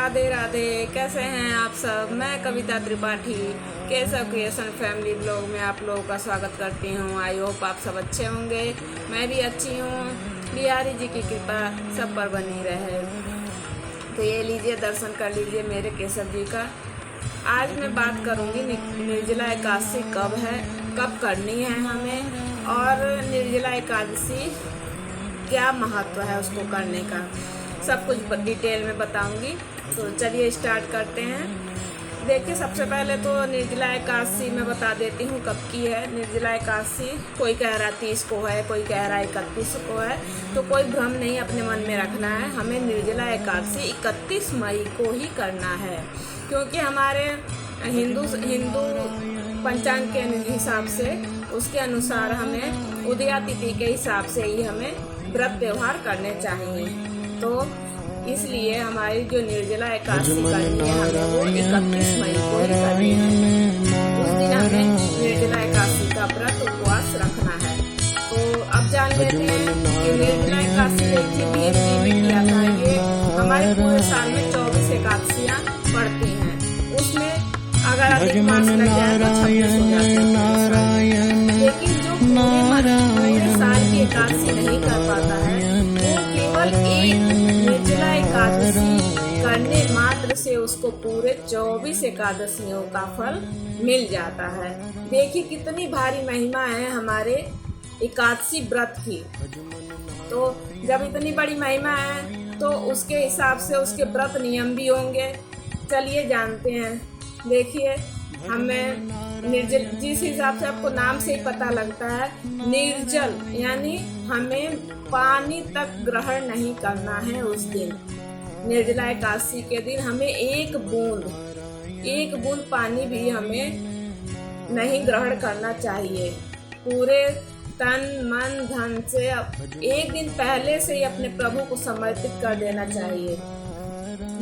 राधे राधे। कैसे हैं आप सब? मैं Kavita Tripathi Keshav creation family blog में आप लोगों का स्वागत करती हूँ। आई होप आप सब अच्छे होंगे। मैं भी अच्छी हूँ। बिहारी जी की कृपा सब पर बनी रहे। तो ये लीजिए, दर्शन कर लीजिए मेरे केशव जी का। आज मैं बात करूँगी निर्जला एकादशी कब है, कब करनी है हमें, और निर्जला एकादशी क्या महत्व है उसको करने का, सब कुछ डिटेल में बताऊंगी। तो चलिए स्टार्ट करते हैं। देखिए, सबसे पहले तो निर्जला एकादशी मैं बता देती हूँ कब की है। निर्जला एकादशी कोई कह रहा 30 को है, कोई कह रहा 31 को है, तो कोई भ्रम नहीं अपने मन में रखना है। हमें निर्जला एकादशी 31 मई को ही करना है, क्योंकि हमारे हिंदू पंचांग के हिसाब से, उसके अनुसार हमें उदया तिथि के हिसाब से ही हमें व्रत त्यौहार करने चाहिए। तो इसलिए हमारी जो निर्जला एकादशी करनी है हमें वो 31 मई को ही करनी है। उस दिन हमें निर्जला एकादशी का व्रत उपवास रखना है। तो अब जान लेते हैं कि निर्जला एकादशी देखिए भी किया था। ये हमारे पूरे साल में 24 एकादशियाँ पड़ती हैं। उसमें अगर अधिक मास लग जाए तो 26 हो जाते हैं। लेकिन जो पूरे साल की एकादशी नहीं कर पाता है, वो केवल एक निर्जला एकादशी करने मात्र से उसको पूरे 24 एकादशियों का फल मिल जाता है। देखिए कितनी भारी महिमा है हमारे एकादशी व्रत की। तो जब इतनी बड़ी महिमा है तो उसके हिसाब से उसके व्रत नियम भी होंगे। चलिए जानते हैं। देखिए, हमें निर्जल, जिस हिसाब से आपको नाम से ही पता लगता है, निर्जल यानी हमें पानी तक ग्रहण नहीं करना है उस दिन। निर्जला एकादशी के दिन हमें एक बूंद पानी भी हमें नहीं ग्रहण करना चाहिए। पूरे तन मन धन से एक दिन पहले से ही अपने प्रभु को समर्पित कर देना चाहिए।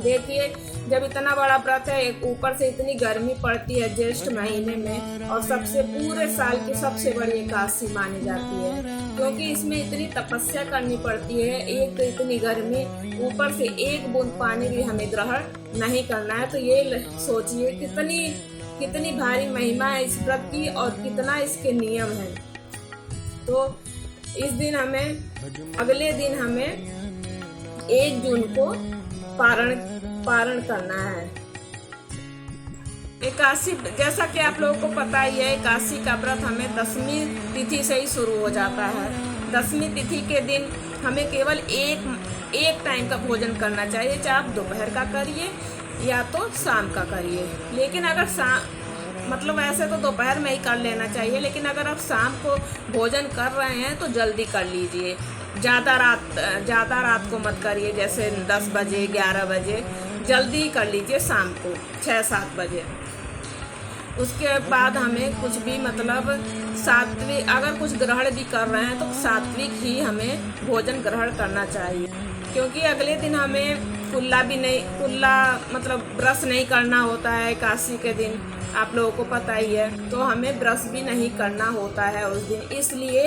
देखिए, जब इतना बड़ा व्रत है, ऊपर से इतनी गर्मी पड़ती है ज्येष्ठ महीने में, और सबसे पूरे साल की सबसे बड़ी एकादशी मानी जाती है, क्योंकि इसमें इतनी तपस्या करनी पड़ती है। एक तो इतनी गर्मी, ऊपर से एक बूंद पानी भी हमें ग्रहण नहीं करना है। तो ये सोचिए कितनी भारी महिमा है इस व्रत की और कितना इसके नियम है। तो इस दिन अगले दिन हमें 1 जून को पारण करना है। एकादशी, जैसा कि आप लोगों को पता ही है, एकादशी का व्रत हमें 10वीं तिथि से ही शुरू हो जाता है। 10वीं तिथि के दिन हमें केवल एक टाइम का भोजन करना चाहिए, चाहे आप दोपहर का करिए या तो शाम का करिए। लेकिन अगर मतलब ऐसे तो दोपहर में ही कर लेना चाहिए, लेकिन अगर आप शाम को भोजन कर रहे हैं तो जल्दी कर लीजिए। ज़्यादा रात को मत करिए, जैसे 10 बजे 11 बजे, जल्दी कर लीजिए शाम को 6-7 बजे। उसके बाद हमें कुछ भी मतलब सात्विक, अगर कुछ ग्रहण भी कर रहे हैं तो सात्विक ही हमें भोजन ग्रहण करना चाहिए, क्योंकि अगले दिन हमें कुल्ला मतलब ब्रश नहीं करना होता है एकादशी के दिन, आप लोगों को पता ही है। तो हमें ब्रश भी नहीं करना होता है उस दिन। इसलिए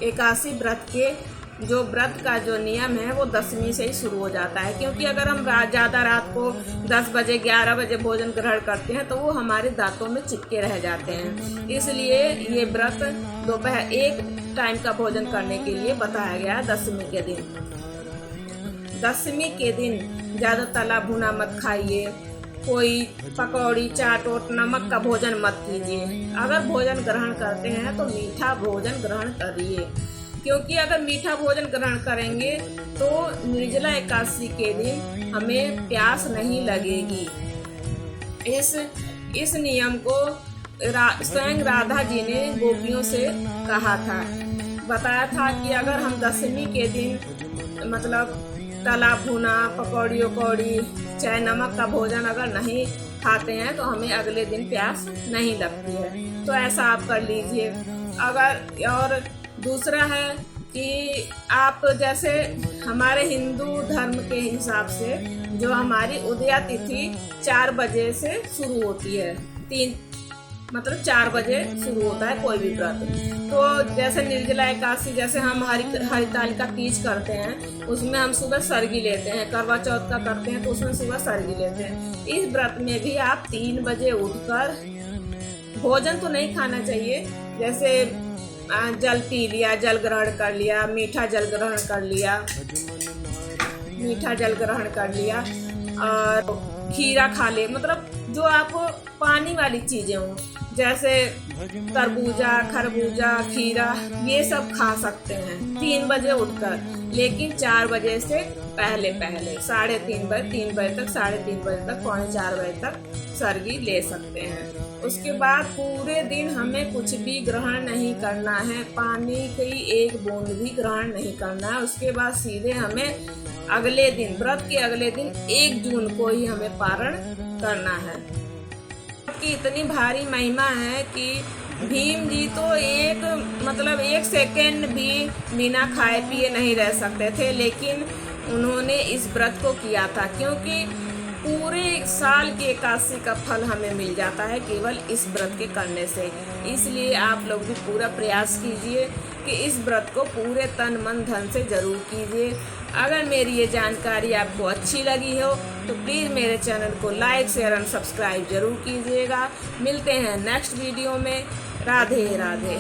एकादशी व्रत का जो नियम है वो 10वीं से ही शुरू हो जाता है, क्योंकि अगर हम ज़्यादा रात को 10 बजे 11 बजे भोजन ग्रहण करते हैं तो वो हमारे दांतों में चिपके रह जाते हैं। इसलिए ये व्रत दोपहर एक टाइम का भोजन करने के लिए बताया गया है 10वीं के दिन। 10वीं के दिन ज़्यादा तला भुना मत खाइए, कोई पकौड़ी चाट ओट नमक का भोजन मत कीजिए। अगर भोजन ग्रहण करते हैं तो मीठा भोजन ग्रहण करिए, क्योंकि अगर मीठा भोजन ग्रहण करेंगे तो निर्जला एकादशी के दिन हमें प्यास नहीं लगेगी। इस नियम को स्वयं राधा जी ने गोपियों से कहा था, बताया था कि अगर हम 10वीं के दिन मतलब तला भुना पकौड़ी चाहे नमक का भोजन अगर नहीं खाते हैं तो हमें अगले दिन प्यास नहीं लगती है। तो ऐसा आप कर लीजिए। और दूसरा है कि आप जैसे हमारे हिंदू धर्म के हिसाब से जो हमारी उदया तिथि 4 बजे से शुरू होती है, मतलब 4 बजे शुरू होता है कोई भी व्रत। तो जैसे निर्जला एकादशी, जैसे हम हरितालिका तीज करते हैं, उसमें हम सुबह सरगी लेते हैं। करवा चौथ का करते हैं तो उसमें सुबह सरगी लेते हैं। इस व्रत में भी आप 3 बजे उठकर, भोजन तो नहीं खाना चाहिए, जैसे जल पी लिया, जल ग्रहण कर लिया, मीठा जल ग्रहण कर लिया और खीरा खा ले, मतलब जो आपको पानी वाली चीज़ें हों, जैसे तरबूजा, खरबूजा, खीरा, ये सब खा सकते हैं 3 बजे उठकर। लेकिन 4 बजे से पहले 3:30 बजे, 3 बजे तक, 3:30 बजे तक, 3:45 बजे तक सरगी ले सकते हैं। उसके बाद पूरे दिन हमें कुछ भी ग्रहण नहीं करना है, पानी की एक बूंद भी ग्रहण नहीं करना है। उसके बाद सीधे हमें अगले दिन, व्रत के अगले दिन 1 जून को ही हमें पारण करना है। कि इतनी भारी महिमा है कि भीम जी तो एक सेकेंड भी बिना खाए पिए नहीं रह सकते थे, लेकिन उन्होंने इस व्रत को किया था, क्योंकि पूरे साल की एकादशी का फल हमें मिल जाता है केवल इस व्रत के करने से। इसलिए आप लोग भी पूरा प्रयास कीजिए कि इस व्रत को पूरे तन मन धन से ज़रूर कीजिए। अगर मेरी ये जानकारी आपको अच्छी लगी हो तो प्लीज़ मेरे चैनल को लाइक, शेयर एंड सब्सक्राइब ज़रूर कीजिएगा। मिलते हैं नेक्स्ट वीडियो में। राधे राधे।